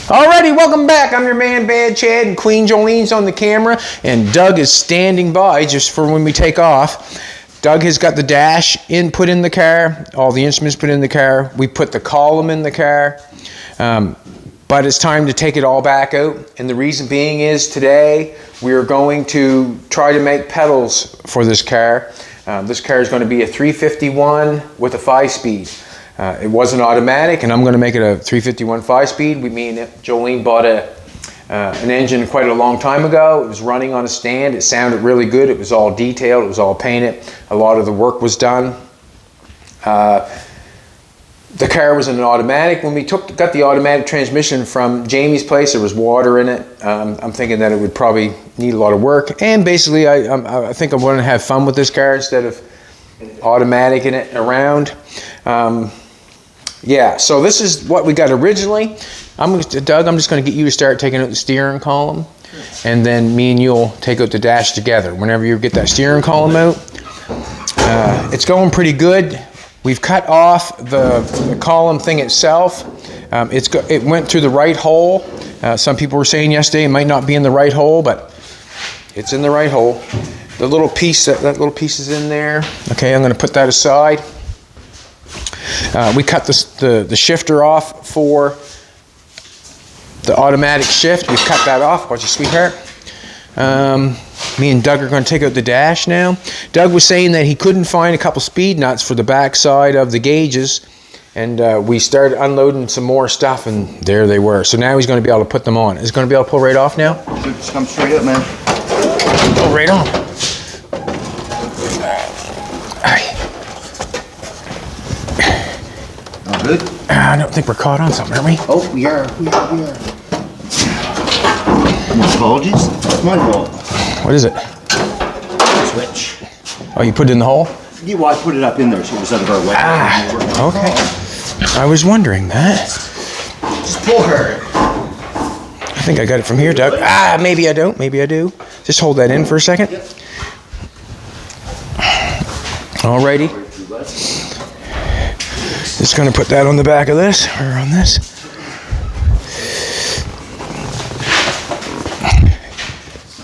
Alrighty, welcome back. I'm your man Bad Chad, and Queen Jolene's on the camera, and Doug is standing by just for when we take off. Doug has got the dash input in the car, all the instruments put in the car. We put the column in the car, but it's time to take it all back out. And the reason being is today we are going to try to make pedals for this car. This car is going to be a 351 with a 5-speed. It wasn't automatic, and I'm going to make it a 351 5-speed. Me and Jolene bought an engine quite a long time ago. It was running on a stand. It sounded really good. It was all detailed. It was all painted. A lot of the work was done. The car was an automatic. When we got the automatic transmission from Jamie's place, there was water in it. I'm thinking that it would probably need a lot of work. And basically, I think I'm going to have fun with this car instead of automatic-ing it around. Yeah, so this is what we got originally. Doug, I'm just going to get you to start taking out the steering column, and then me and you'll take out the dash together. Whenever you get that steering column out, it's going pretty good. We've cut off the column thing itself. It went through the right hole. Some people were saying yesterday it might not be in the right hole, but it's in the right hole. The little piece, that little piece is in there. Okay, I'm going to put that aside. We cut the shifter off for the automatic shift. We've cut that off. Watch your sweetheart. Me and Doug are going to take out the dash now. Doug was saying that he couldn't find a couple speed nuts for the back side of the gauges, and we started unloading some more stuff, and there they were. So now he's going to be able to put them on. Is he going to be able to pull right off now? Just come straight up, man. Pull right on. Good. I don't think we're caught on something, are we? Oh, we are. No apologies. It's my fault. What is it? Switch. Oh, you put it in the hole? Yeah, well, I put it up in there so it was out of our way. Okay. I was wondering that. Just pull her. I think I got it from here, Doug. Maybe I don't. Maybe I do. Just hold that in for a second. Alrighty. Just going to put that on the back of this, or on this.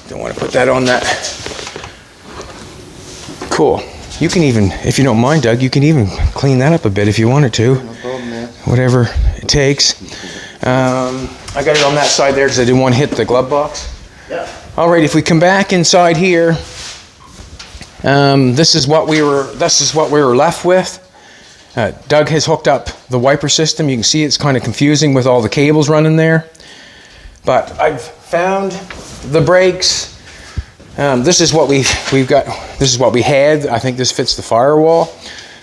Don't want to put that on that. Cool. You can even, if you don't mind, Doug, you can even clean that up a bit if you wanted to. No problem, man. Whatever it takes. I got it on that side there because I didn't want to hit the glove box. Yeah. All right, if we come back inside here, this is what we were left with. Doug has hooked up the wiper system. You can see it's kind of confusing with all the cables running there. But I've found the brakes. This is what we've got. This is what we had. I think this fits the firewall.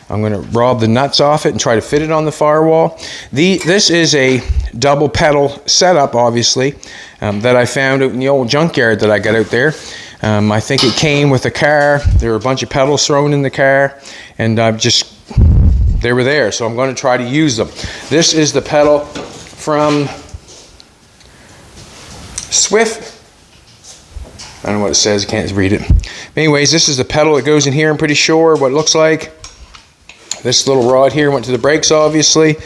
I'm going to rob the nuts off it and try to fit it on the firewall. This is a double pedal setup, obviously, that I found out in the old junkyard that I got out there. I think it came with a car. There were a bunch of pedals thrown in the car, and they were there, so I'm going to try to use them. This is the pedal from Swift. I don't know what it says, I can't read it. Anyways, this is the pedal that goes in here, I'm pretty sure what it looks like. This little rod here went to the brakes, obviously,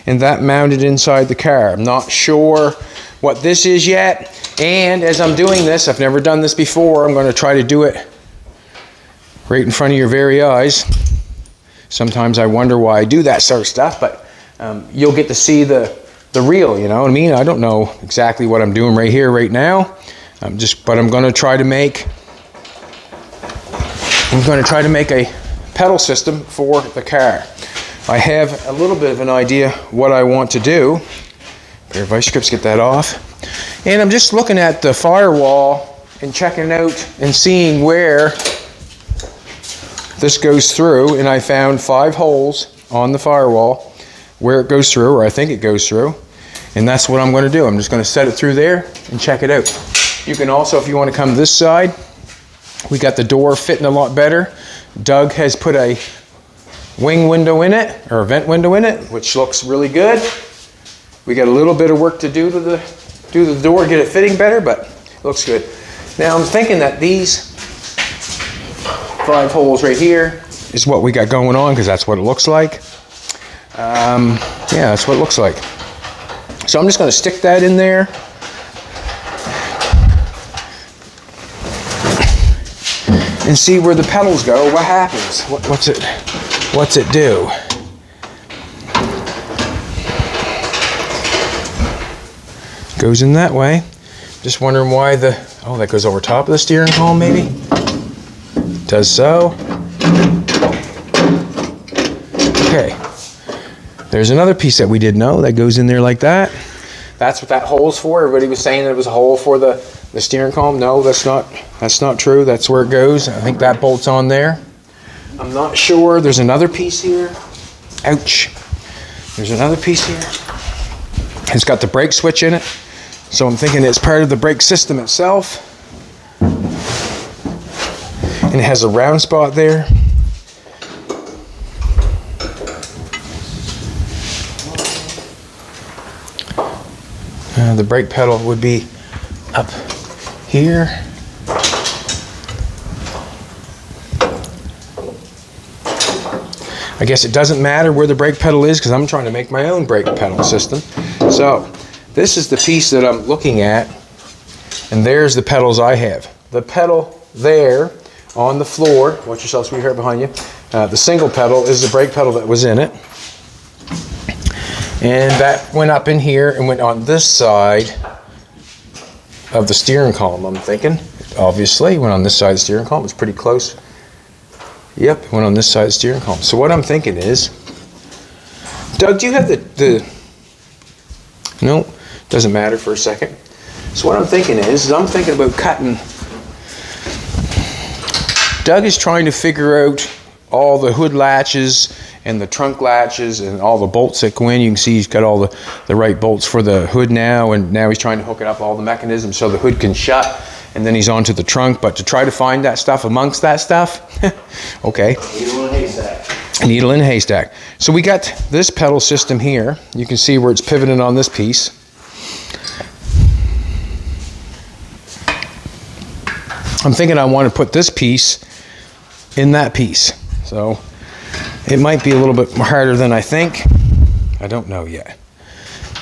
and that mounted inside the car. I'm not sure what this is yet, and as I'm doing this, I've never done this before, I'm going to try to do it right in front of your very eyes. Sometimes I wonder why I do that sort of stuff, but you'll get to see the real, you know what I mean? I don't know exactly what I'm doing right here, right now. But I'm going to try to make a pedal system for the car. I have a little bit of an idea what I want to do. Pair of vice grips, get that off. And I'm just looking at the firewall and checking out and seeing where this goes through, and I found 5 holes on the firewall where it goes through, or I think it goes through, and that's what I'm going to do. I'm just going to set it through there and check it out. You can also, if you want to come this side, we got the door fitting a lot better. Doug has put a wing window in it, or a vent window in it, which looks really good. We got a little bit of work to do to the door, get it fitting better, but it looks good. Now I'm thinking that these 5 holes right here is what we got going on, because that's what it looks like. Yeah, that's what it looks like. So I'm just going to stick that in there. And see where the pedals go. What happens? What's it do? Goes in that way. Just wondering why that goes over top of the steering column maybe. Does so. Okay. There's another piece that we didn't know that goes in there like that. That's what that hole's for. Everybody was saying that it was a hole for the steering column. No, that's not true. That's where it goes. I think that bolt's on there. I'm not sure. There's another piece here. Ouch. There's another piece here. It's got the brake switch in it. So I'm thinking it's part of the brake system itself. And it has a round spot there. The brake pedal would be up here. I guess it doesn't matter where the brake pedal is because I'm trying to make my own brake pedal system. So this is the piece that I'm looking at, and there's the pedals I have. The pedal there on the floor, watch yourself, sweetheart, behind you. The single pedal is the brake pedal that was in it. And that went up in here and went on this side of the steering column, I'm thinking. Obviously, went on this side of the steering column. It's pretty close. Yep, it went on this side of the steering column. So what I'm thinking is, Doug, do you have the no, doesn't matter for a second. So what I'm thinking is I'm thinking about cutting. Doug is trying to figure out all the hood latches and the trunk latches and all the bolts that go in. You can see he's got all the right bolts for the hood now, and now he's trying to hook it up all the mechanisms so the hood can shut, and then he's onto the trunk. But to try to find that stuff amongst that stuff, okay. Needle in a haystack. Needle in a haystack. So we got this pedal system here. You can see where it's pivoted on this piece. I'm thinking I want to put this piece in that piece. So it might be a little bit harder than I think. I don't know yet.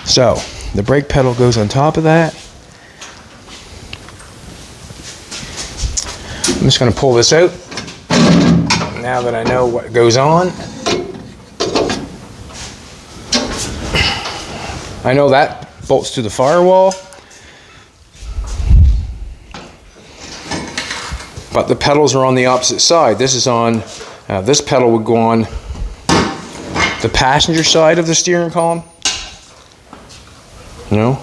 So the brake pedal goes on top of that. I'm just going to pull this out now that I know what goes on. I know that bolts to the firewall, but the pedals are on the opposite side. This is on, this pedal would go on the passenger side of the steering column. You know?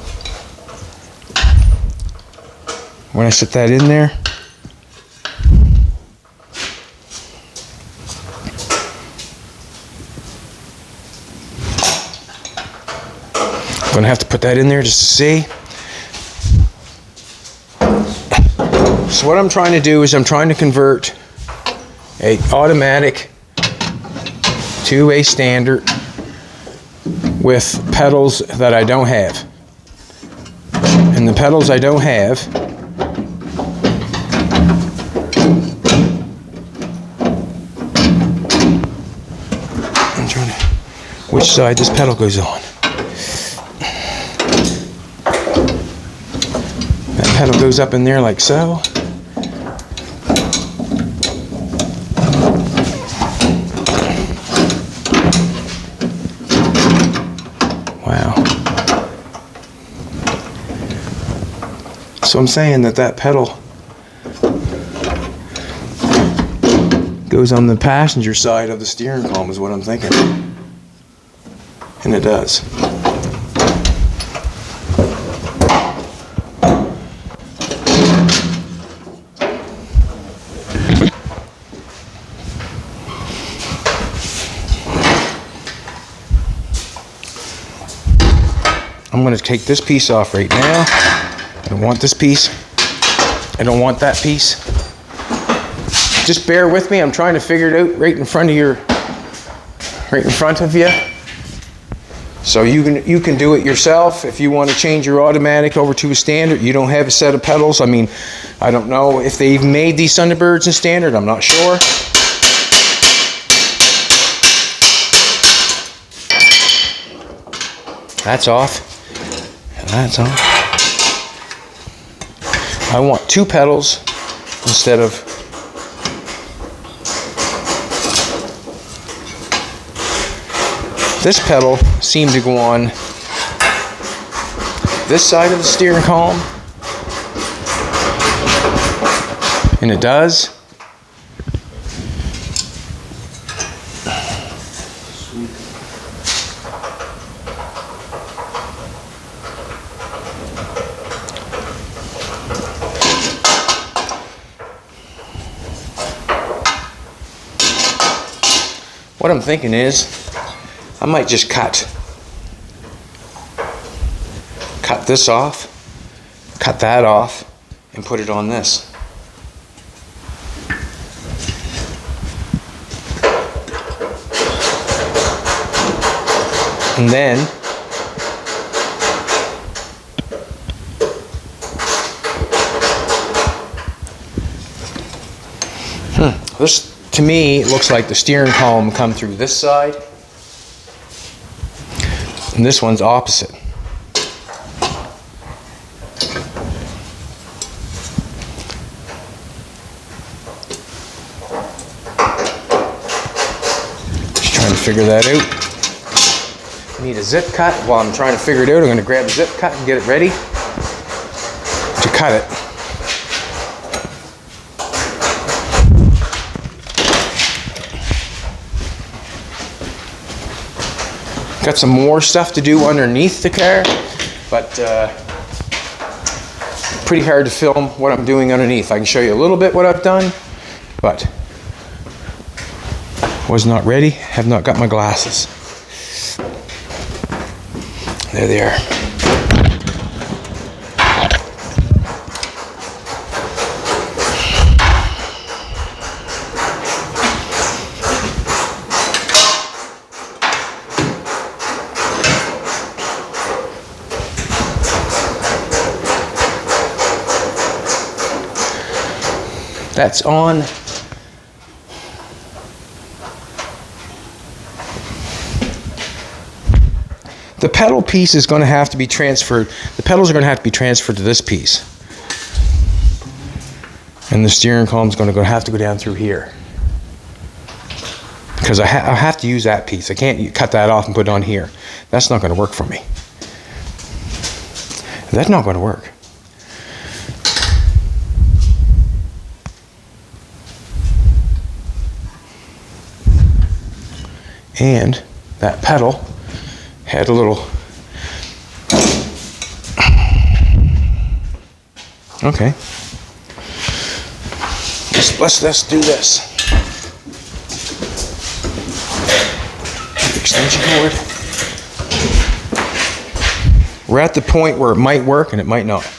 When I set that in there, I'm gonna have to put that in there just to see. So what I'm trying to do is I'm trying to convert a automatic to a standard with pedals that I don't have. And the pedals I don't have I'm trying to which side this pedal goes on. That pedal goes up in there like so. Wow. So I'm saying that pedal goes on the passenger side of the steering column is what I'm thinking. And it does. I'm going to take this piece off right now. I don't want this piece. I don't want that piece. Just bear with me. I'm trying to figure it out right in front of you. So you can do it yourself. If you want to change your automatic over to a standard, you don't have a set of pedals. I mean, I don't know if they've made these Thunderbirds in standard. I'm not sure. That's off. That's on. I want 2 pedals instead of this pedal seemed to go on this side of the steering column, and it does. What I'm thinking is, I might just cut this off, cut that off, and put it on this. And then this, to me, it looks like the steering column come through this side, and this one's opposite. Just trying to figure that out. I need a zip cut. While I'm trying to figure it out, I'm going to grab a zip cut and get it ready to cut it. Got some more stuff to do underneath the car, but pretty hard to film what I'm doing underneath. I can show you a little bit what I've done, but was not ready, have not got my glasses. There they are. That's on. The pedal piece is going to have to be transferred. The pedals are going to have to be transferred to this piece. And the steering column is going to have to go down through here. Because I have to use that piece. I can't cut that off and put it on here. That's not going to work for me. That's not going to work. And that pedal had a little, okay, let's do this. Extension cord. We're at the point where it might work and it might not,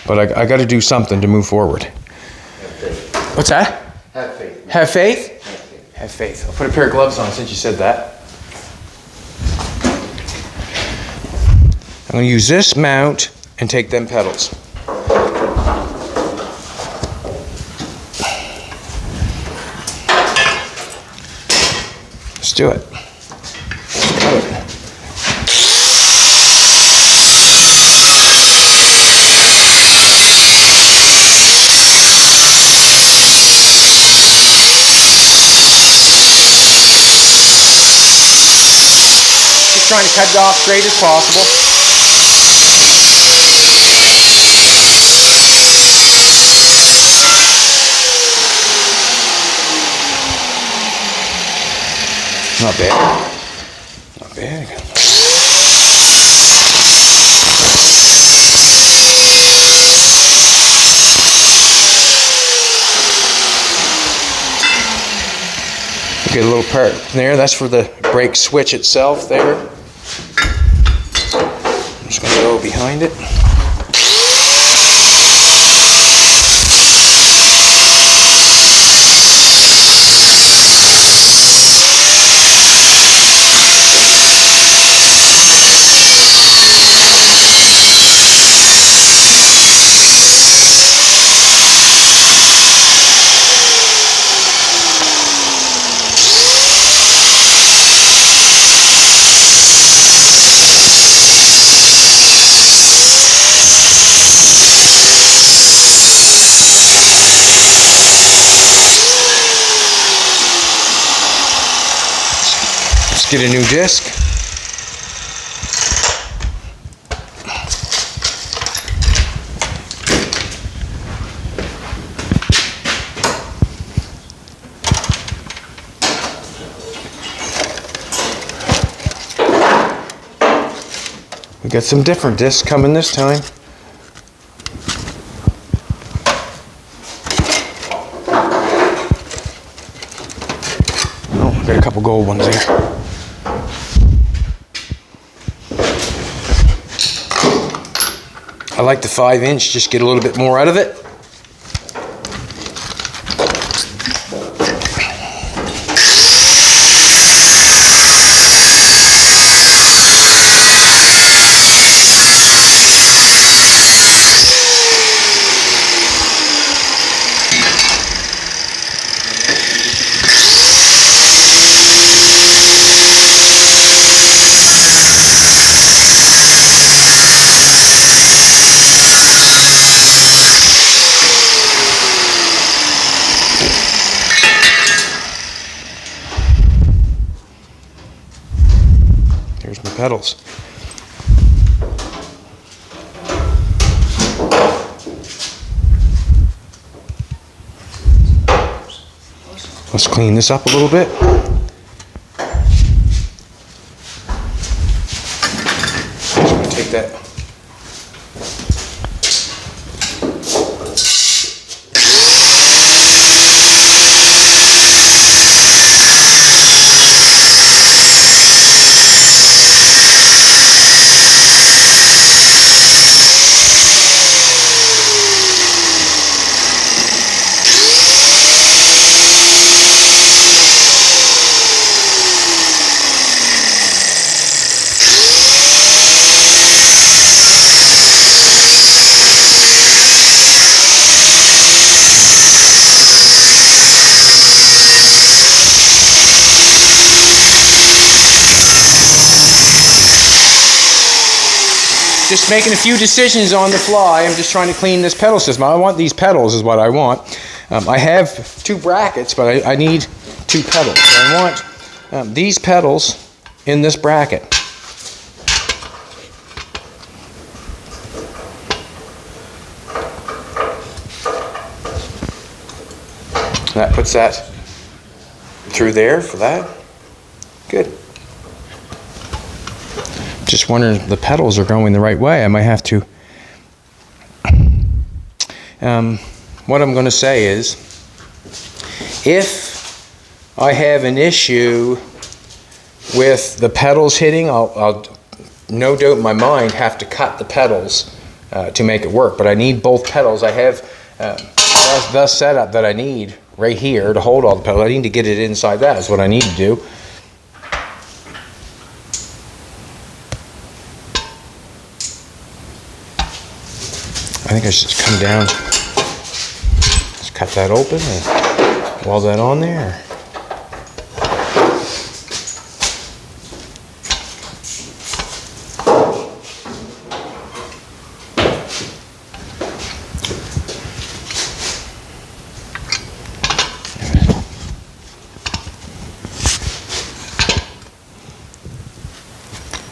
but I got to do something to move forward. Have faith. What's that? Have faith. Have faith? Have faith. Have faith. I'll put a pair of gloves on since you said that. I'm going to use this mount and take them pedals. Let's do it. Cut it. Just trying to cut it off straight as possible. Not bad. Not bad. Get a little part there. That's for the brake switch itself there. I'm just going to go behind it. get a new disc. We got some different discs coming this time. Oh, got a couple gold ones there. I like the 5-inch, just get a little bit more out of it. Here's my pedals. Let's clean this up a little bit. Just going to take that. Just making a few decisions on the fly. I'm just trying to clean this pedal system. I want these pedals is what I want. I have 2 brackets, but I need 2 pedals. So I want these pedals in this bracket. That puts that through there for that. Good. Just wondering if the pedals are going the right way. I might have to. What I'm going to say is, if I have an issue with the pedals hitting, I'll no doubt in my mind have to cut the pedals to make it work. But I need both pedals. I have the setup that I need right here to hold all the pedals. I need to get it inside that is what I need to do. I think I should just come down, just cut that open and weld that on there.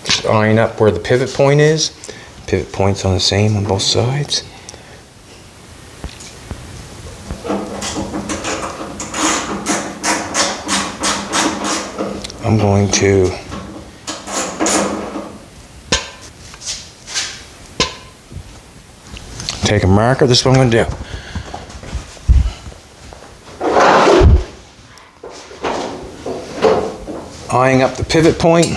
Just iron up where the pivot point is. Pivot point's on the same on both sides. I'm going to take a marker. This is what I'm going to do. Eyeing up the pivot point.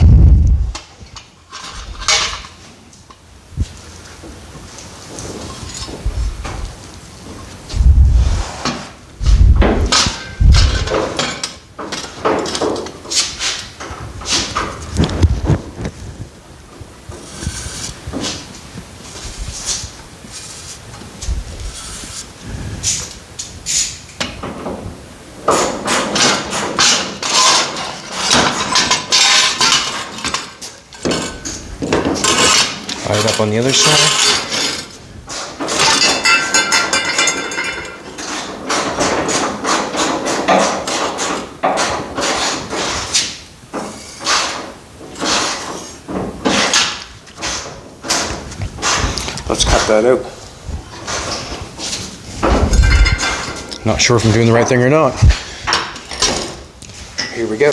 Right up on the other side. Let's cut that out. Not sure if I'm doing the right thing or not. Here we go.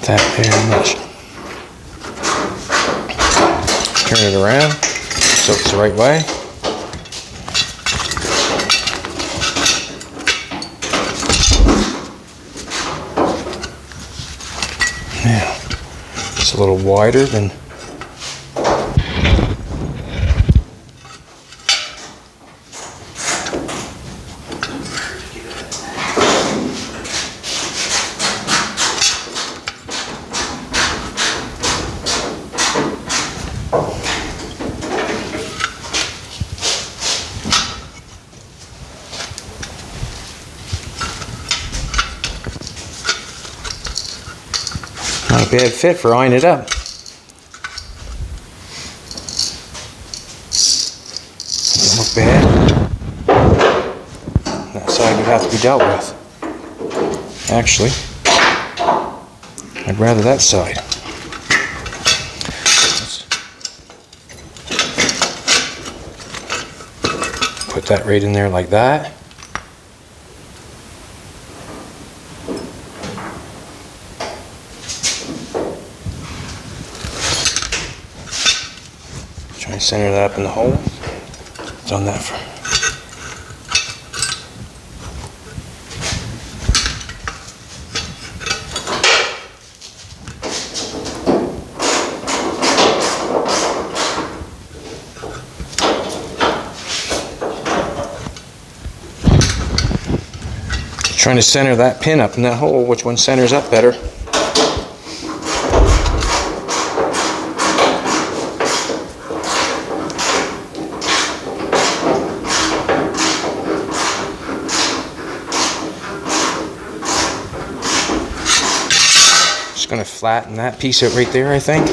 That very much. Turn it around so it's the right way. Now, it's a little wider than not a bad fit for eyeing it up. Doesn't look bad. That side would have to be dealt with. Actually, I'd rather that side. Let's put that right in there like that. Try and center that up in the hole. Done that for. Trying to center that pin up in that hole, which one centers up better. Just going to flatten that piece out right there, I think.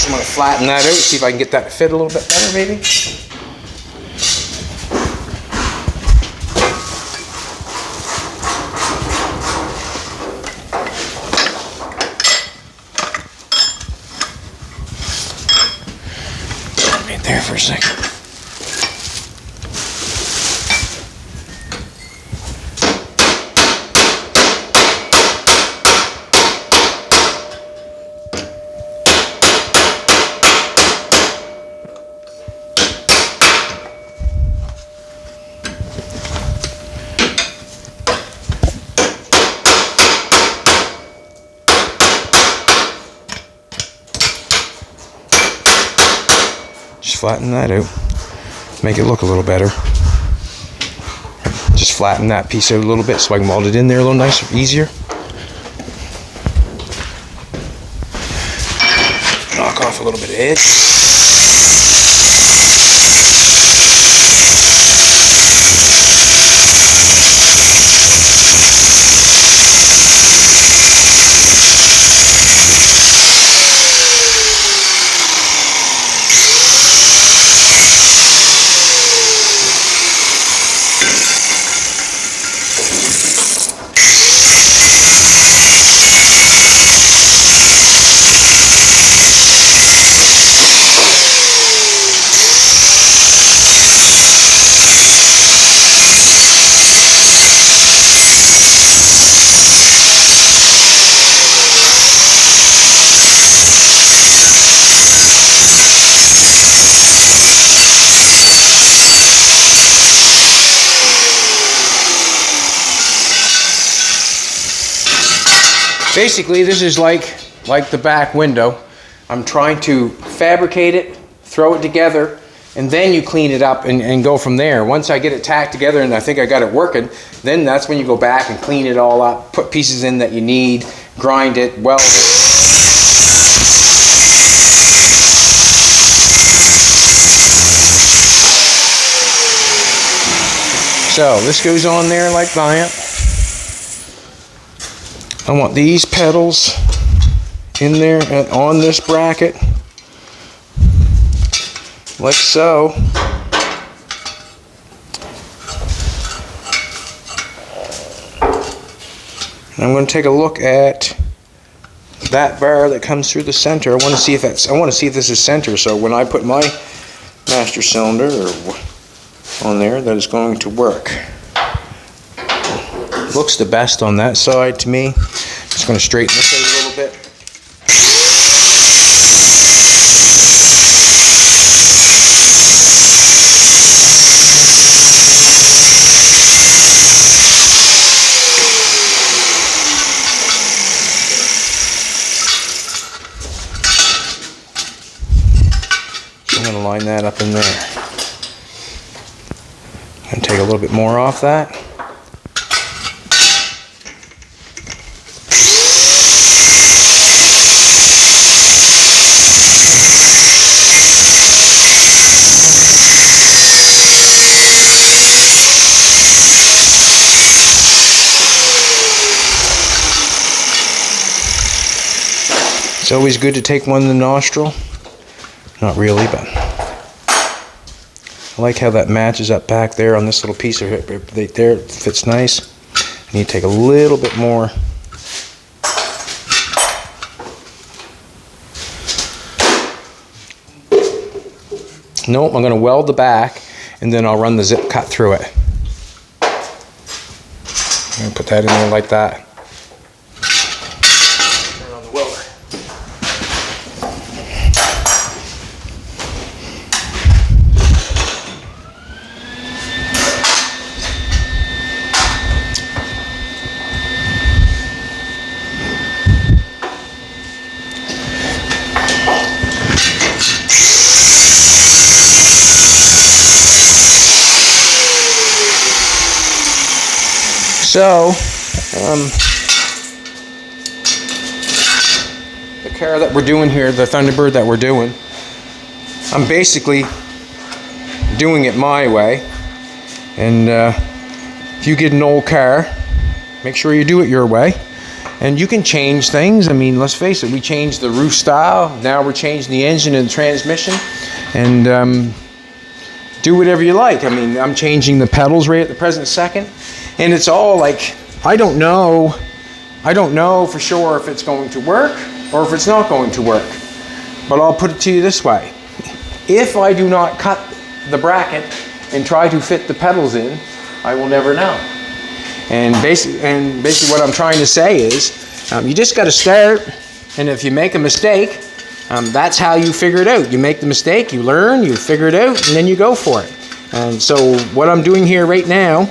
I'm going to flatten that out, see if I can get that to fit a little bit better, maybe. Right there for a second. Just flatten that out, make it look a little better. Just flatten that piece out a little bit so I can weld it in there a little nicer, easier. Knock off a little bit of edge. Basically, this is like the back window. I'm trying to fabricate it, throw it together, and then you clean it up and go from there. Once I get it tacked together and I think I got it working, then that's when you go back and clean it all up, put pieces in that you need, grind it, weld it. So this goes on there like that. I want these pedals in there and on this bracket, like so. And I'm going to take a look at that bar that comes through the center. I want to see if this is center, so when I put my master cylinder on there, that is going to work. Looks the best on that side to me. Just going to straighten this out a little bit. I'm going to line that up in there. And take a little bit more off that. It's always good to take one in the nostril. Not really, but I like how that matches up back there on this little piece of it. There it fits nice. I need to take a little bit more. Nope, I'm going to weld the back and then I'll run the zip cut through it. I'm going to put that in there like that. Turn on the welder. So, the car that we're doing here, the Thunderbird that we're doing, I'm basically doing it my way. And if you get an old car, make sure you do it your way. And you can change things. I mean, let's face it, we changed the roof style. Now we're changing the engine and the transmission. And do whatever you like. I mean, I'm changing the pedals right at the present second. And it's all like, I don't know for sure if it's going to work or if it's not going to work. But I'll put it to you this way. If I do not cut the bracket and try to fit the pedals in, I will never know. And basically what I'm trying to say is, you just got to start, and if you make a mistake, that's how you figure it out. You make the mistake, you learn, you figure it out, and then you go for it. And so what I'm doing here right now,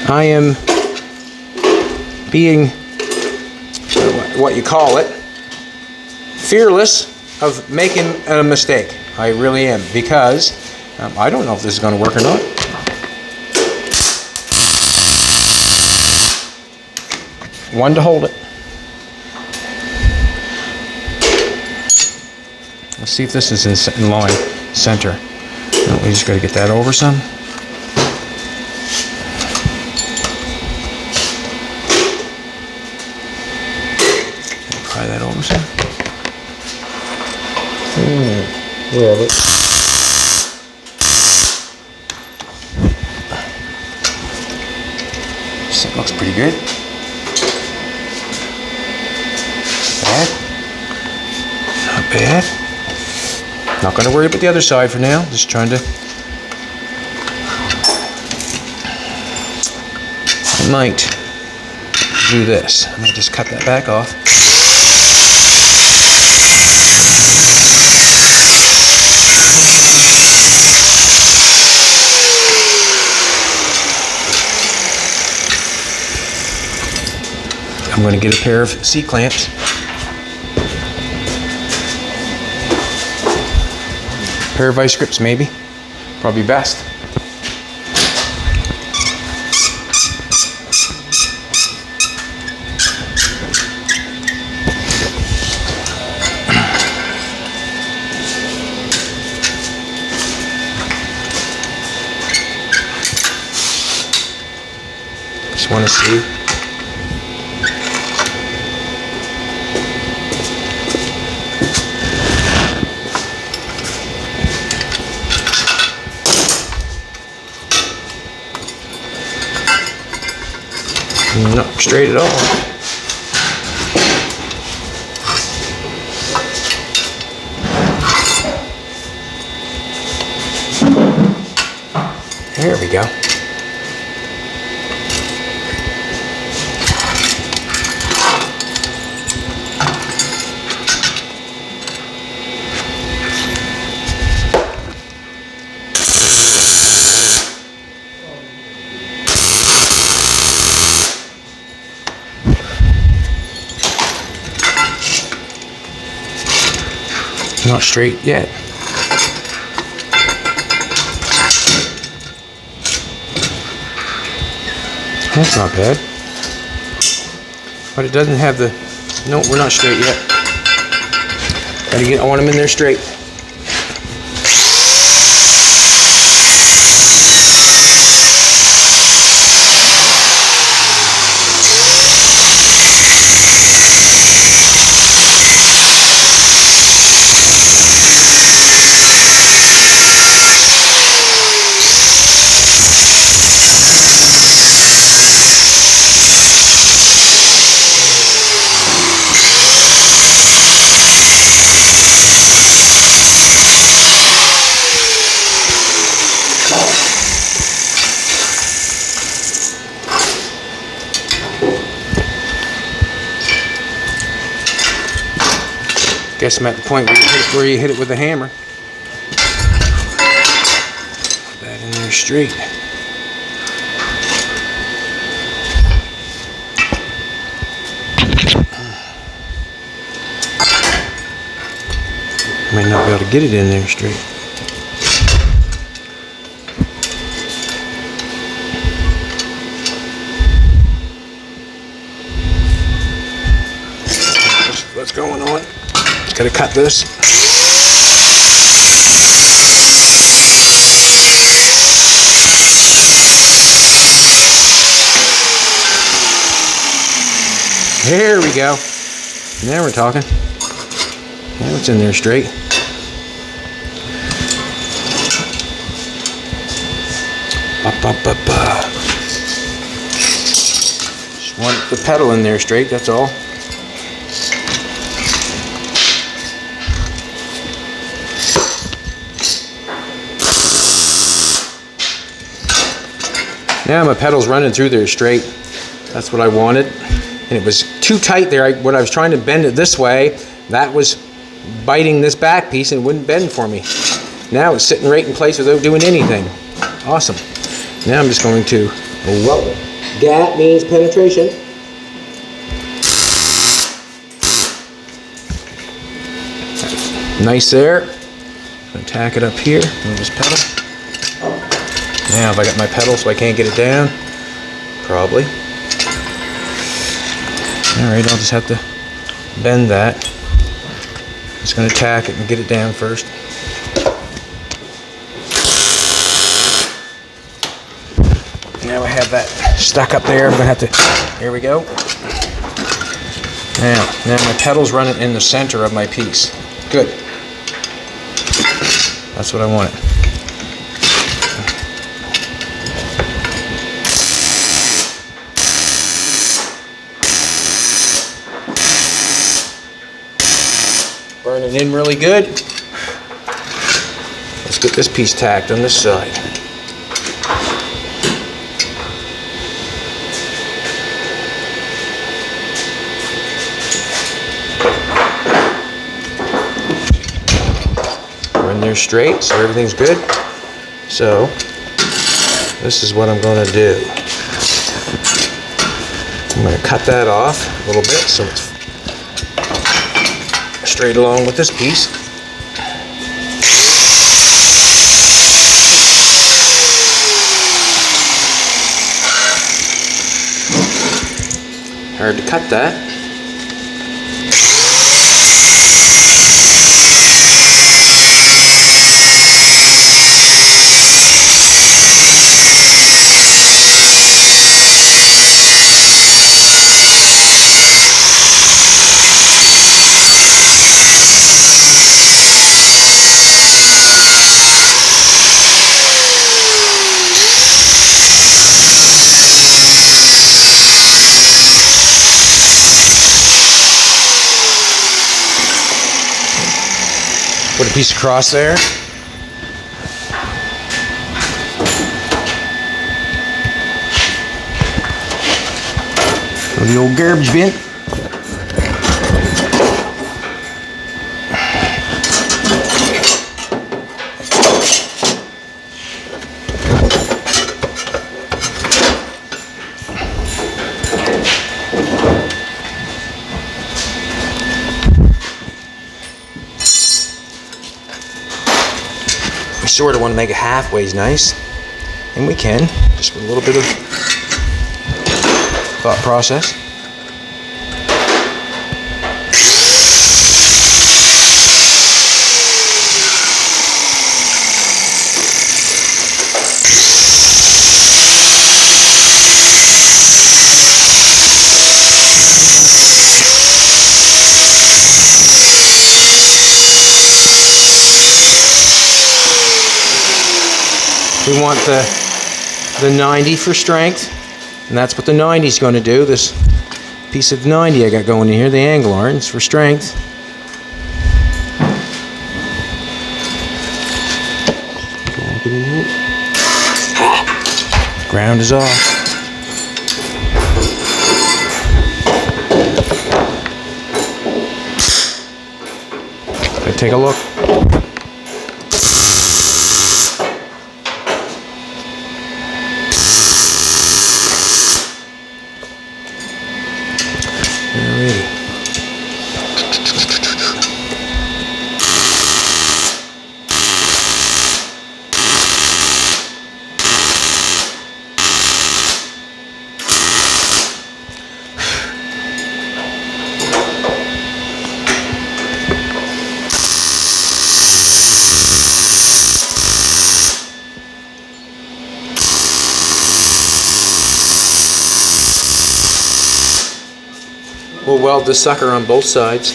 I am being, what you call it, fearless of making a mistake. I really am, because I don't know if this is going to work or not. One to hold it. Let's see if this is in line, center. No, we just got to get that over some. Pry that over some. Wherever. That looks pretty good. Bad. Not bad. Not going to worry about the other side for now. Just trying to. I might do this. I might just cut that back off. I'm going to get a pair of C-clamps. Pair of vice grips maybe. Probably best. Just want to see. Not straight at all. There we go. Not straight yet. That's not bad. But it doesn't have the... No, we're not straight yet. Gotta get, I want them in there straight. Guess I'm at the point where you hit it with a hammer. Put that in there straight. Might not be able to get it in there straight. What's going on? Gotta cut this. There we go. Now we're talking. Now it's in there straight. Just want the pedal in there straight, that's all. Now my pedal's running through there straight. That's what I wanted. And it was too tight there. When I was trying to bend it this way, that was biting this back piece and it wouldn't bend for me. Now it's sitting right in place without doing anything. Awesome. Now I'm just going to weld it. Gap means penetration. Nice there. I'm going to tack it up here. Move this pedal. Now, have I got my pedal so I can't get it down? Probably. Alright, I'll just have to bend that. Just going to tack it and get it down first. Now I have that stuck up there. I'm going to have to... Here we go. Now my pedal's running in the center of my piece. Good. That's what I wanted. Burning in really good. Let's get this piece tacked on this side. We're in there straight, so everything's good. So this is what I'm going to do. I'm going to cut that off a little bit so it's straight along with this piece. Hard to cut that. Put a piece across there. Go to the old garbage bin. We sort of want to make it halfway's nice, and we can, just with a little bit of thought process. We want the 90 for strength, and that's what the 90 is going to do. This piece of 90 I got going in here, the angle iron, is for strength. Ground is off. Take a look. We'll weld this sucker on both sides.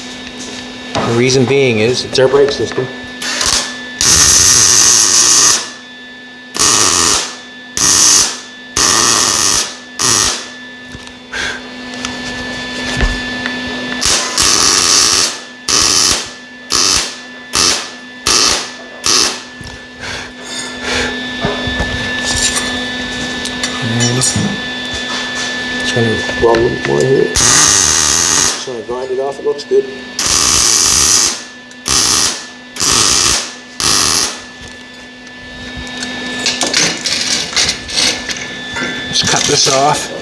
The reason being is it's our brake system. Just going to weld a little more here. Just want to grind it off, it looks good. Just cut this off.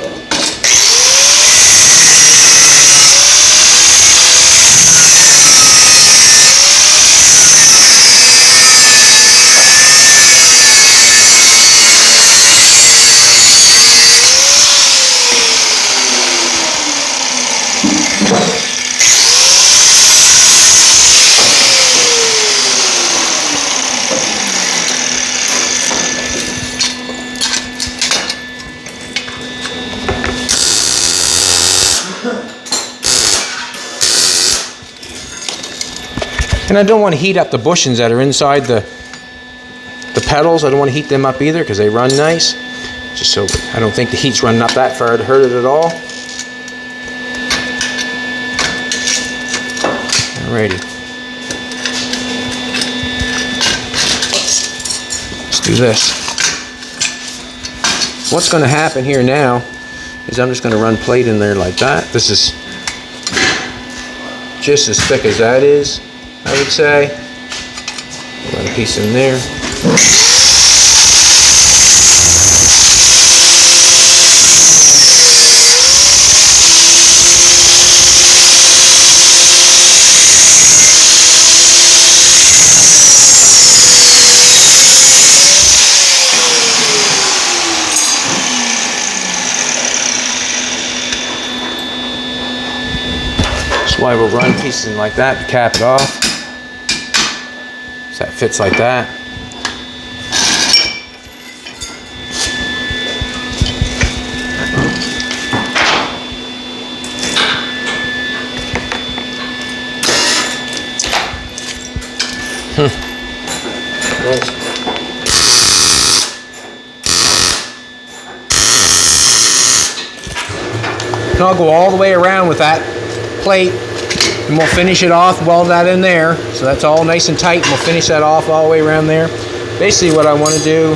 And I don't want to heat up the bushings that are inside the pedals. I don't want to heat them up either because they run nice. Just so I don't think the heat's running up that far to hurt it at all. Alrighty. Let's do this. What's going to happen here now is I'm just going to run plate in there like that. This is just as thick as that is, I would say. Run a piece in there. That's why we'll run pieces like that to cap it off. So that fits like that. Nice. And I'll go all the way around with that plate, and we'll finish it off, weld that in there, so that's all nice and tight, and we'll finish that off all the way around there. Basically what I want to do,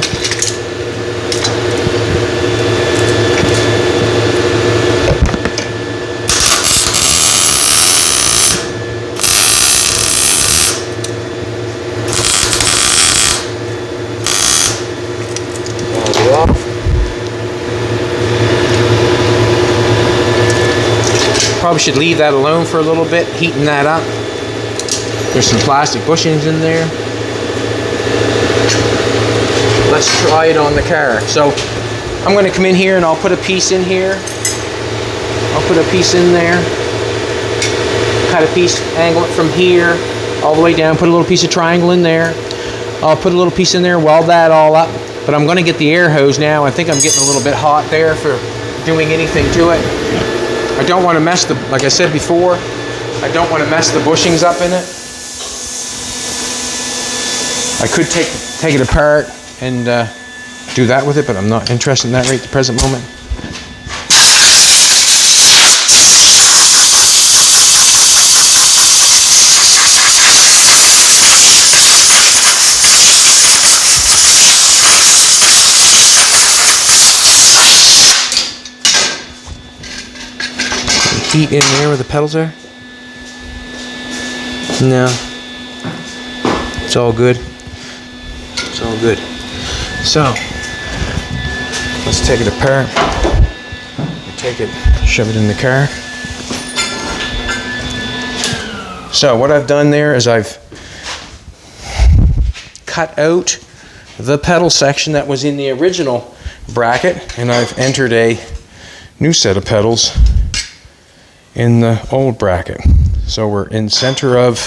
probably should leave that alone for a little bit, heating that up. There's some plastic bushings in there. Let's try it on the car. So I'm going to come in here and I'll put a piece in here. I'll put a piece in there. Cut a piece, angle it from here all the way down. Put a little piece of triangle in there. I'll put a little piece in there, weld that all up. But I'm going to get the air hose now. I think I'm getting a little bit hot there for doing anything to it. I don't want to mess the, like I said before, I don't want to mess the bushings up in it. I could take it apart and do that with it, but I'm not interested in that right at the present moment. Heat in there where the pedals are? No. It's all good. It's all good. So, let's take it apart. Take it, shove it in the car. So what I've done there is I've cut out the pedal section that was in the original bracket, and I've entered a new set of pedals in the old bracket. So we're in center of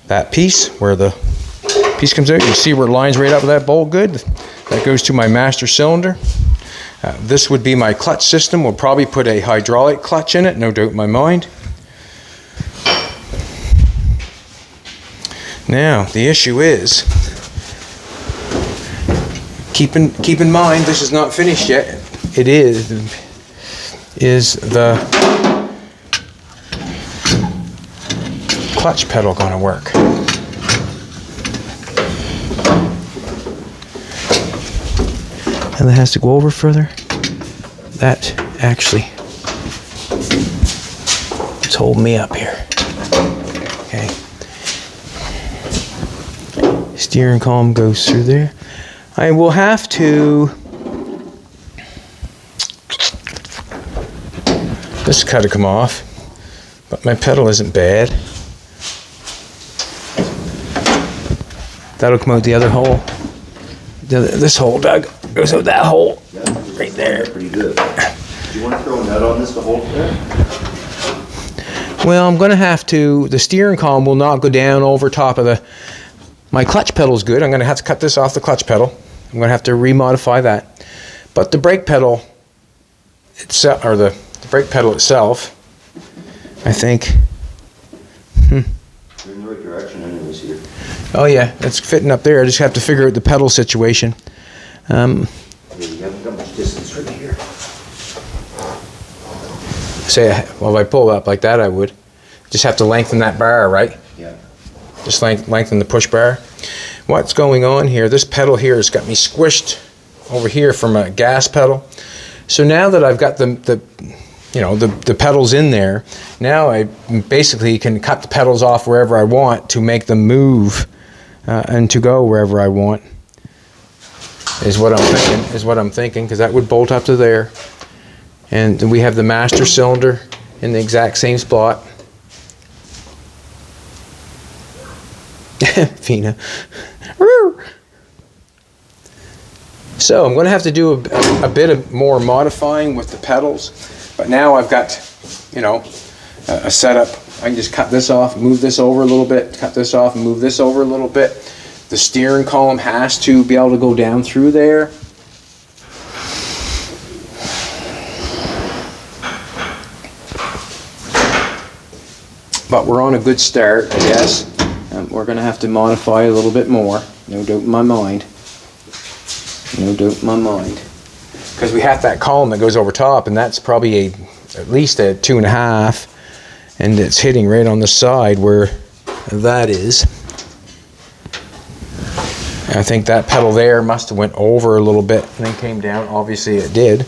that piece where the piece comes out. You see where it lines right up with that bolt good. That goes to my master cylinder. This would be my clutch system. We'll probably put a hydraulic clutch in it, no doubt in my mind. Now the issue is, keep in mind this is not finished yet. It is the clutch pedal going to work? And that has to go over further. That actually, it's holding me up here. Okay. Steering column goes through there. I will have to this cut to come off, but my pedal isn't bad. That'll come out the other hole. This hole, Doug, goes out that hole right there. Pretty good. Do you want to throw a nut on this to hold it there? Well, I'm going to have to. The steering column will not go down over top of the. My clutch pedal's good. I'm going to have to cut this off the clutch pedal. I'm going to have to remodify that. But the brake pedal itself, or the brake pedal itself, I think. You're in the right direction anyways here. Oh yeah, it's fitting up there. I just have to figure out the pedal situation. Yeah, you haven't got much distance right here. Say, well, if I pull up like that, I would. Just have to lengthen that bar, right? Yeah. Just lengthen the push bar. What's going on here? This pedal here has got me squished over here from a gas pedal. So now that I've got the pedals in there, now I basically can cut the pedals off wherever I want to make them move and to go wherever I want. Is what I'm thinking, because that would bolt up to there, and we have the master cylinder in the exact same spot. Fina. So I'm going to have to do a bit of more modifying with the pedals, but now I've got, a setup I can just cut this off, move this over a little bit, cut this off, and move this over a little bit. The steering column has to be able to go down through there. But we're on a good start, I guess. We're going to have to modify a little bit more. No doubt in my mind. No doubt in my mind. Because we have that column that goes over top, and that's probably at least a 2.5, and it's hitting right on the side where that is. I think that pedal there must have went over a little bit and then came down. Obviously it did.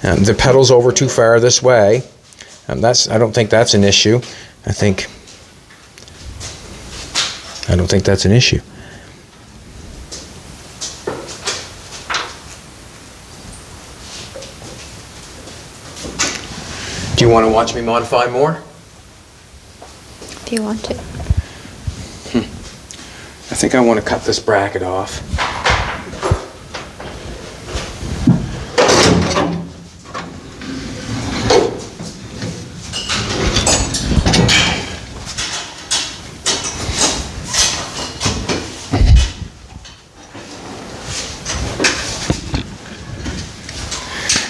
The pedal's over too far this way. I don't think that's an issue. I don't think that's an issue. Do you want to watch me modify more? If you want to. I think I want to cut this bracket off.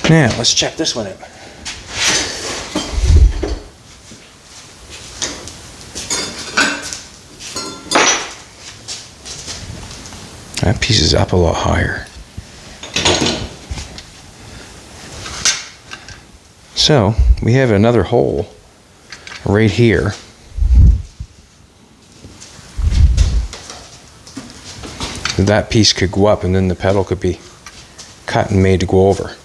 Now, let's check this one out. That piece is up a lot higher. So, we have another hole right here. That piece could go up and then the pedal could be cut and made to go over.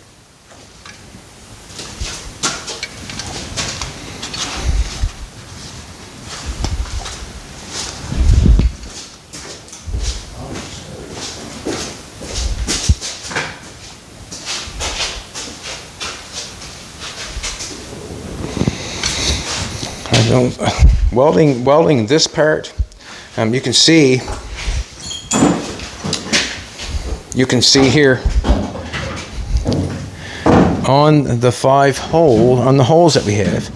Welding this part, you can see here on the holes that we have,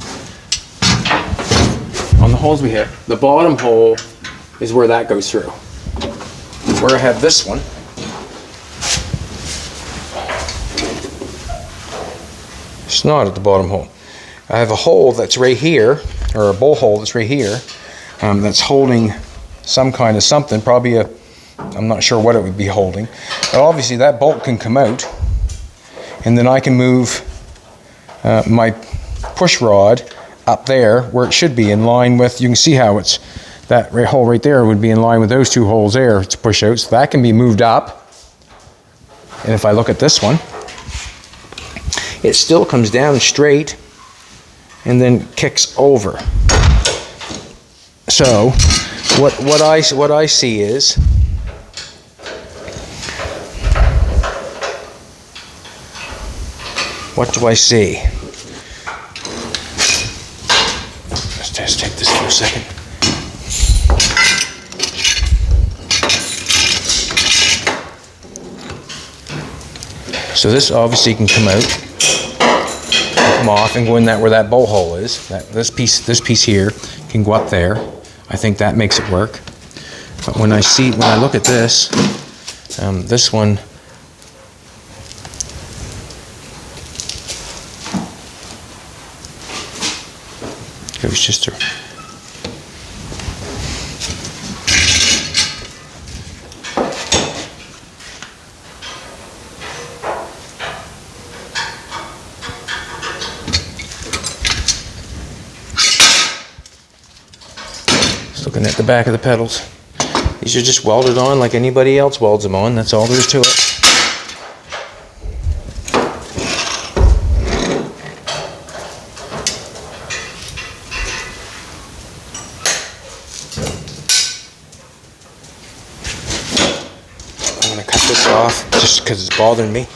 the bottom hole is where that goes through. Where I have this one, it's not at the bottom hole. I have a hole that's right here, or a bowl hole that's right here, that's holding some kind of something, probably I'm not sure what it would be holding, but obviously that bolt can come out, and then I can move my push rod up there where it should be in line with, you can see how it's, that hole right there would be in line with those two holes there to push out, so that can be moved up. And if I look at this one, it still comes down straight and then kicks over. So what I see is, what do I see? Let's just take this for a second. So this obviously can come out, come off, and go in that where that bowl hole is. This piece here can go up there. I think that makes it work. But when I look at this, this one goes just a. Looking at the back of the pedals. These are just welded on like anybody else welds them on. That's all there is to it. I'm going to cut this off just because it's bothering me.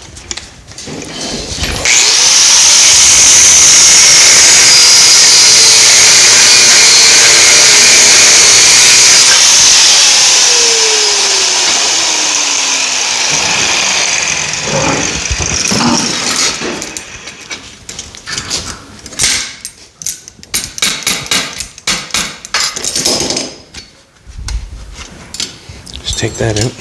take that out.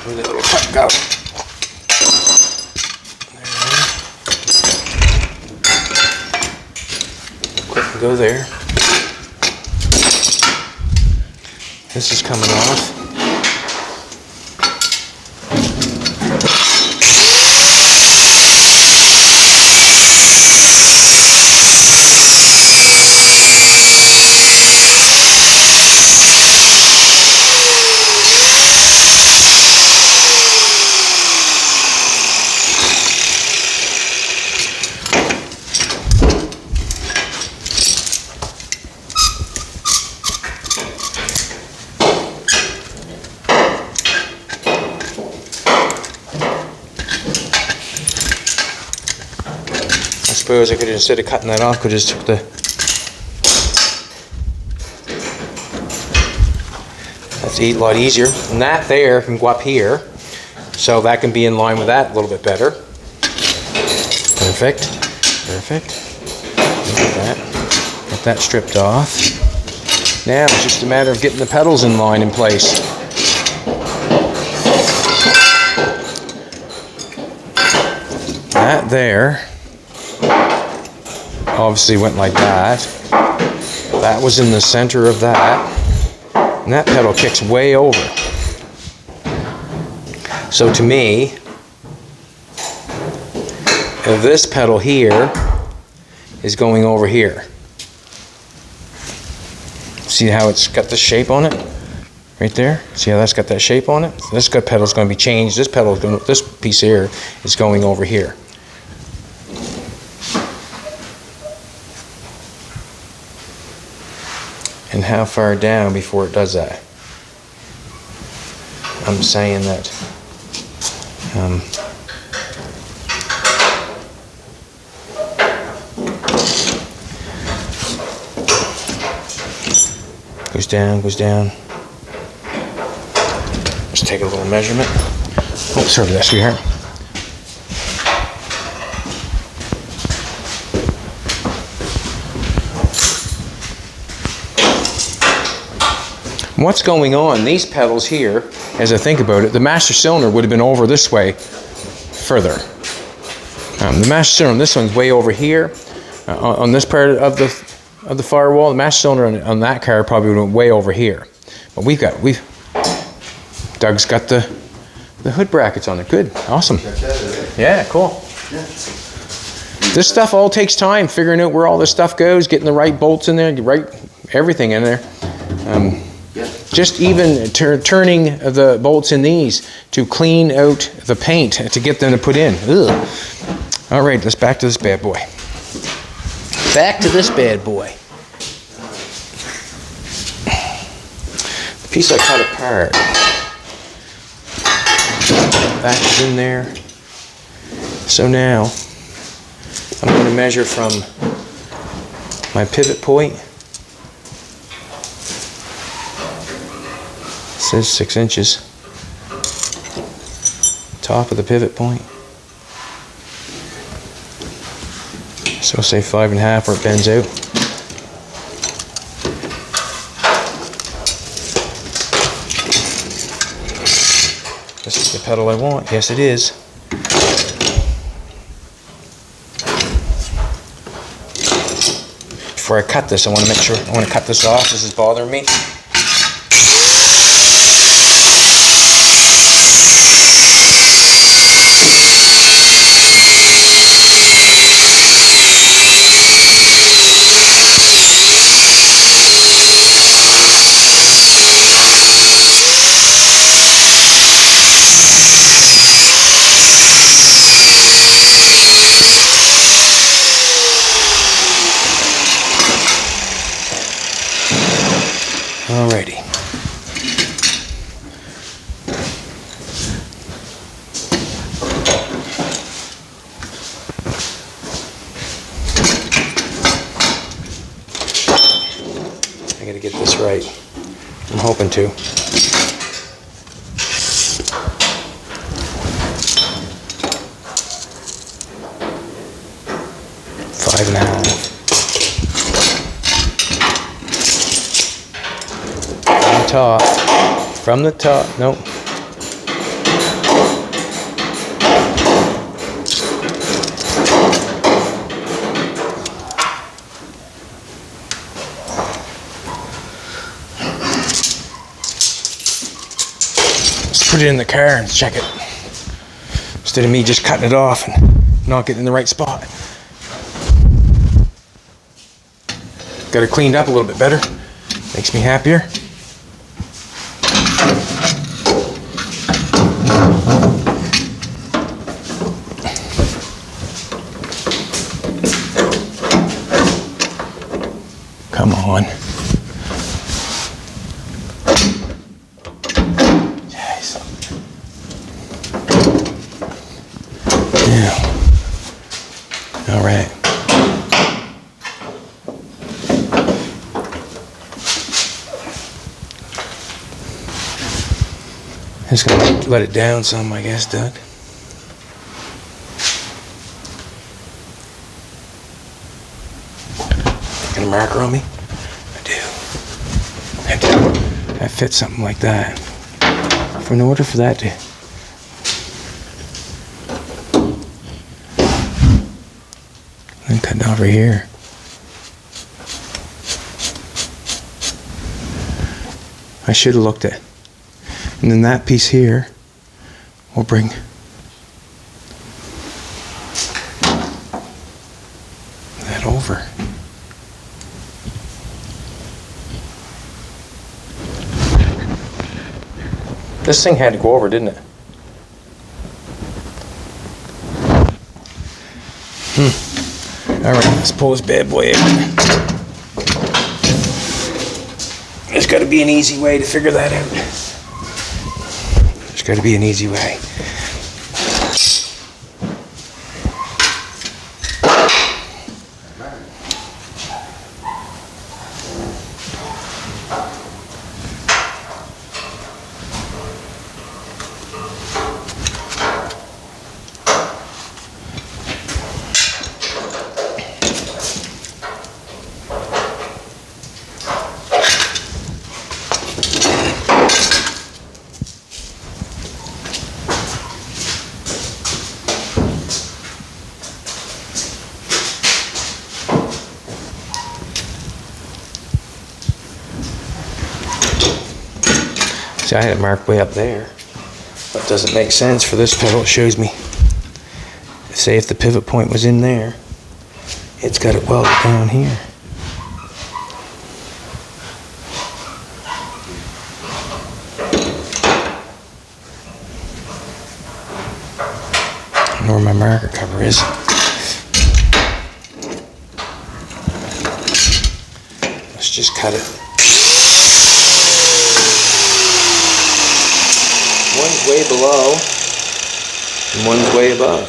Where'd that little pipe go? Go there. This is coming off. I suppose I could, instead of cutting that off, could just took the that's a lot easier. And that there can go up here, so that can be in line with that a little bit better. Perfect. Perfect. Get that stripped off. Now it's just a matter of getting the pedals in line in place. That there obviously went like that. That was in the center of that. And that pedal kicks way over. So to me, if this pedal here is going over here. See how it's got the shape on it? Right there? See how that's got that shape on it? So this pedal's going to be changed. This pedal is going to, this piece here is going over here. And how far down before it does that? I'm saying that goes down, goes down. Let's take a little measurement. Oh, sorry for that, sweetheart. What's going on? These pedals here, as I think about it, the master cylinder would have been over this way further. The master cylinder, this one's way over here on this part of the firewall. The master cylinder on that car probably went way over here. But Doug's got the hood brackets on it. Good, awesome. Yeah, cool. This stuff all takes time, figuring out where all this stuff goes, getting the right bolts in there, right everything in there. Just even turning the bolts in these to clean out the paint to get them to put in. Ugh. All right, let's back to this bad boy. Back to this bad boy. The piece I cut apart. Back is in there. So now I'm going to measure from my pivot point. It says 6 inches. Top of the pivot point. So say 5.5 where it bends out. This is the pedal I want. Yes, it is. Before I cut this, I want to make sure, I want to cut this off. This is bothering me. Alrighty. I gotta get this right. I'm hoping to. 5.5. From the top, nope. Let's put it in the car and check it. Instead of me just cutting it off and not getting in the right spot. Got it cleaned up a little bit better. Makes me happier. Come on. Jeez. Yeah. All right. Just gonna let it down some, I guess, Doug. Got a marker on me? I do. That fits something like that. In order for that to... Then cut it over here. I should have looked at. And then that piece here will bring that over. This thing had to go over, didn't it? Alright, let's pull this bad boy out. There's got to be an easy way to figure that out. There's got to be an easy way. See, I had it marked way up there. That doesn't make sense for this pivot. It shows me, say if the pivot point was in there, it's got it welded down here. I don't know where my marker cover is. Let's just cut it. One's way below and one's way above.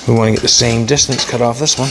We want to get the same distance cut off this one.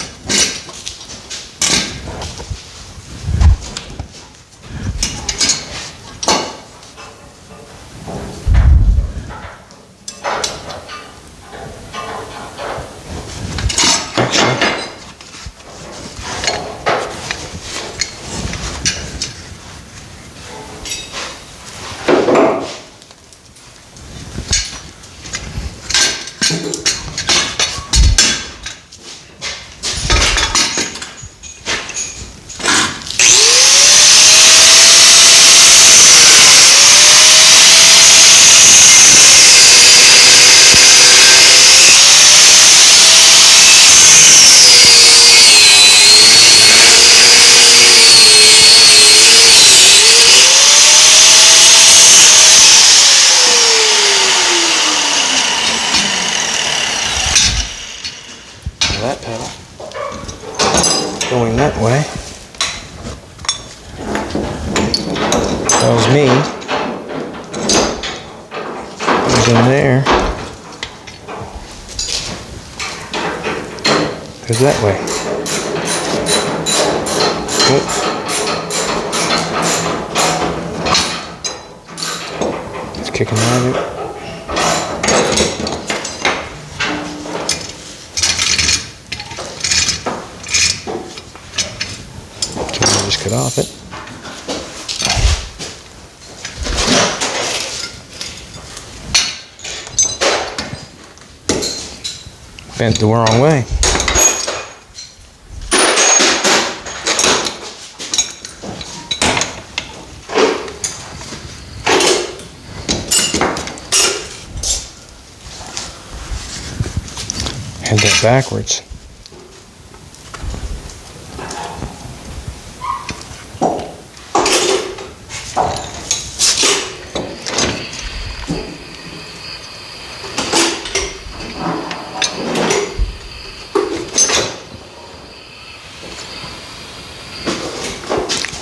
that way. Tells me goes in there. Goes that way. Oops. It's kicking out of it. Just cut off it. Bent the wrong way. Had that backwards.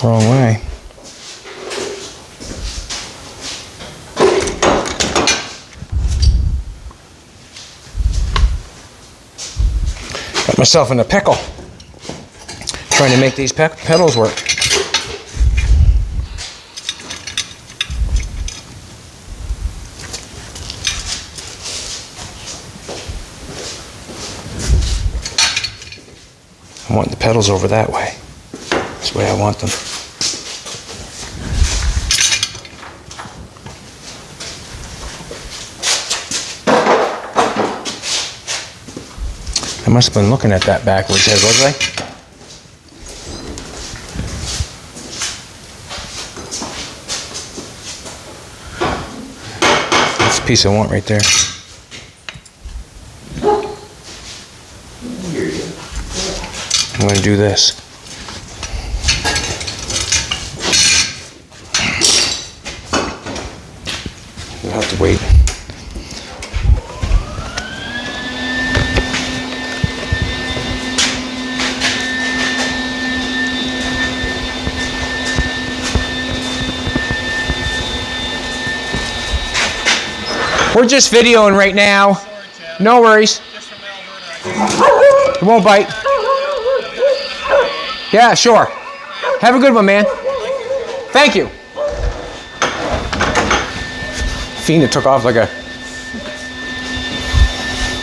Wrong way. Got myself in a pickle trying to make these pedals work. I want the pedals over that way. That's the way I want them. I must have been looking at that backwards, was I? That's the piece I want right there. I'm going to do this. You'll have to wait. We're just videoing right now. No worries. It won't bite. Yeah, sure. Have a good one, man. Thank you. Fina took off like a...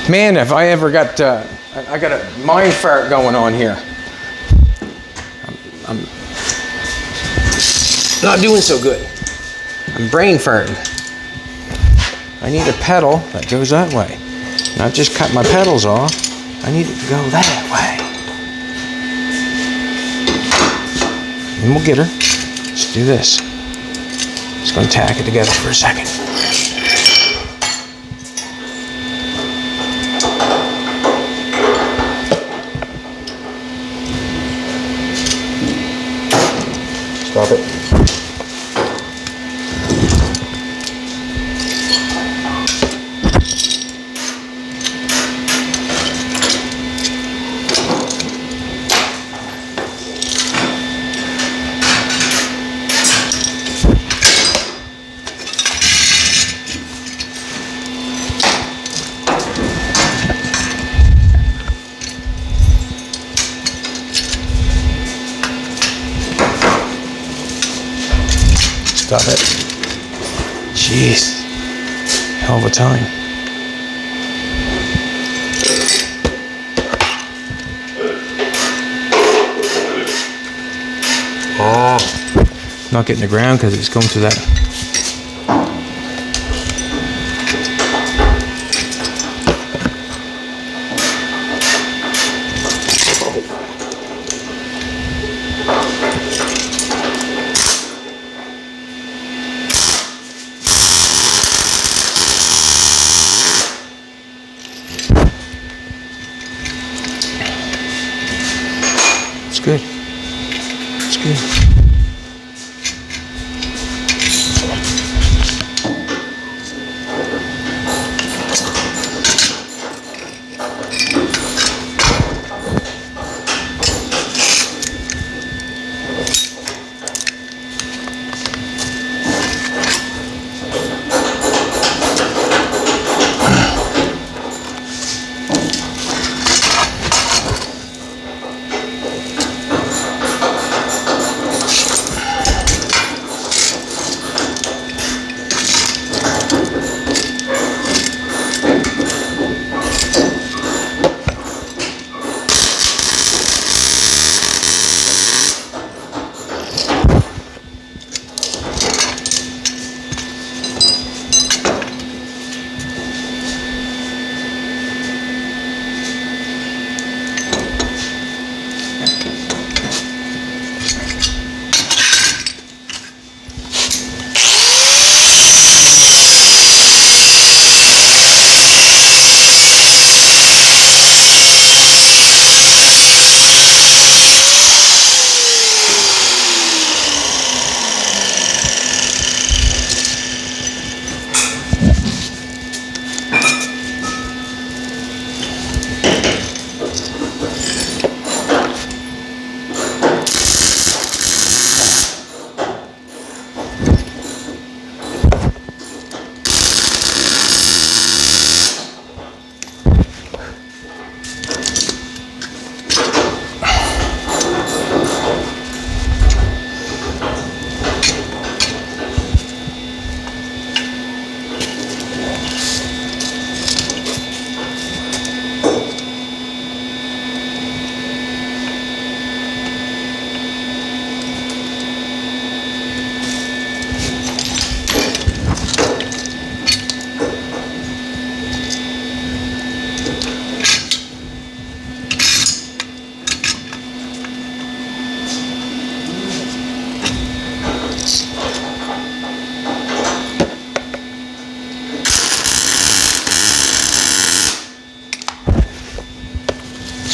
Man, if I ever got... I got a mind fart going on here. I'm not doing so good. I'm brain farting. I need a pedal that goes that way. Not just cut my pedals off. I need it to go that way. And we'll get her. Let's do this. Just going to tack it together for a second. Stop it. Stop it. Jeez. Hell of a time. Oh. Not getting the ground because it's going through that. Good. It's good.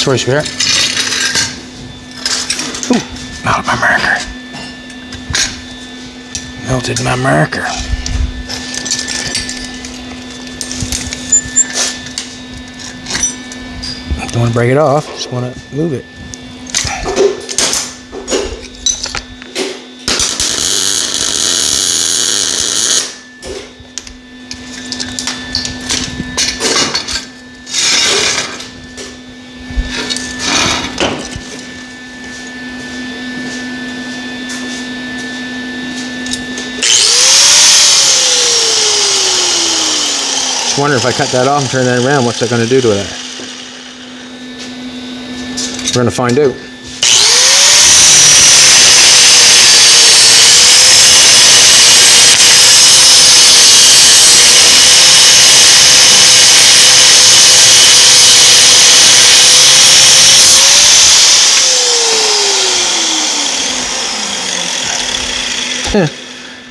sorry, sweetheart. Ooh, melted my marker. Melted my marker. Don't want to break it off, just want to move it. Wonder if I cut that off and turn that around, what's that going to do to that? We're going to find out.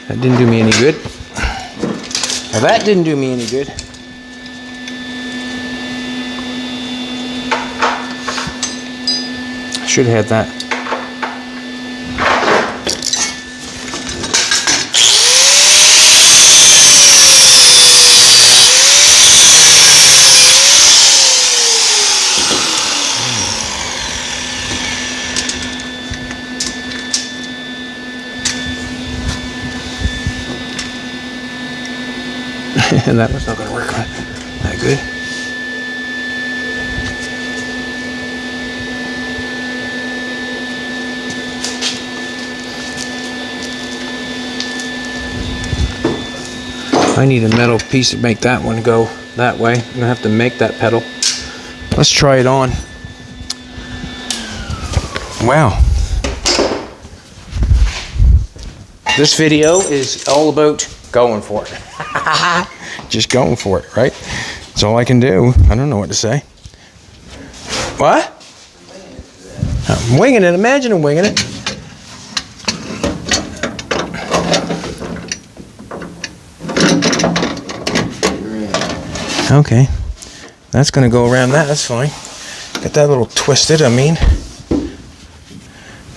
That didn't do me any good. Well, that didn't do me any good. Should have had that. And that was not going to work that good. I need a metal piece to make that one go that way. I'm going to have to make that pedal. Let's try it on. Wow. This video is all about going for it. Just going for it, right? That's all I can do. I don't know what to say. What? I'm winging it. Imagine I'm winging it. Okay. That's going to go around that. That's fine. Get that a little twisted, I mean. And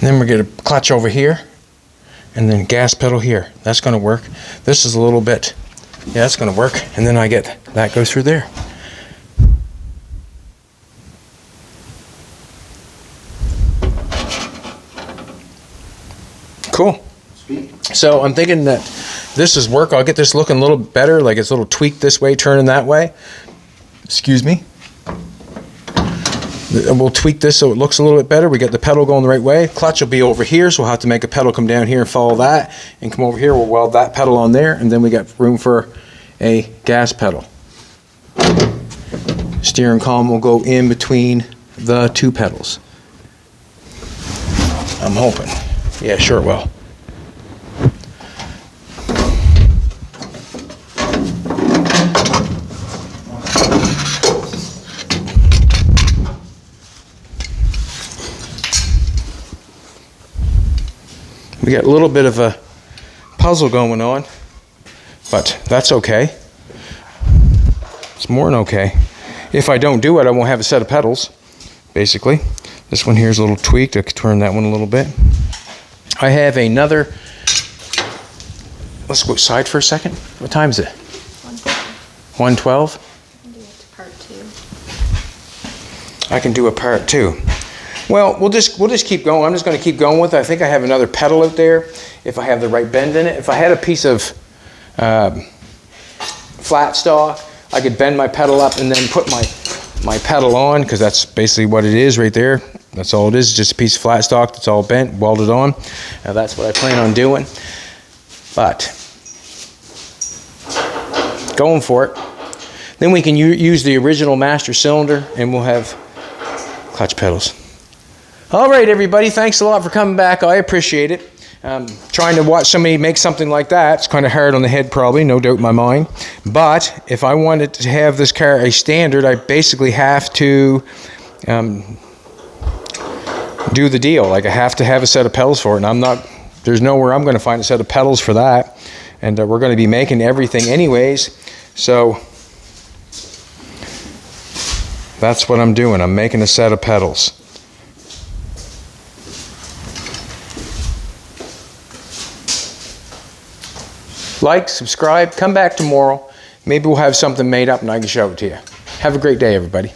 then we're going to clutch over here. And then gas pedal here. That's going to work. This is a little bit. Yeah, that's going to work. And then I get that goes through there. Cool. Sweet. So I'm thinking that this is work. I'll get this looking a little better, like it's a little tweaked this way, turning that way. Excuse me. We'll tweak this so it looks a little bit better. We get the pedal going the right way. Clutch will be over here, so we'll have to make a pedal come down here and follow that, and come over here. We'll weld that pedal on there, and then we got room for a gas pedal. Steering column will go in between the two pedals. I'm hoping. Yeah, sure it will. We got a little bit of a puzzle going on, but that's okay. It's more than okay. If I don't do it, I won't have a set of pedals, basically. This one here is a little tweaked. I could turn that one a little bit. I have another. Let's go outside for a second. What time is it? 1:12. 1:12? Part 2. I can do a part 2. Well, we'll just keep going. I'm just going to keep going with it. I think I have another pedal out there if I have the right bend in it. If I had a piece of flat stock, I could bend my pedal up and then put my pedal on, because that's basically what it is right there. That's all it is, just a piece of flat stock that's all bent, welded on. Now that's what I plan on doing. But going for it. Then we can use the original master cylinder and we'll have clutch pedals. All right, everybody, thanks a lot for coming back. I appreciate it. Trying to watch somebody make something like that, it's kind of hard on the head probably, no doubt in my mind. But if I wanted to have this car a standard, I basically have to do the deal. Like, I have to have a set of pedals for it, and there's nowhere I'm going to find a set of pedals for that. And we're going to be making everything anyways. So That's what I'm doing. I'm making a set of pedals. Like, subscribe, come back tomorrow. Maybe we'll have something made up and I can show it to you. Have a great day, everybody.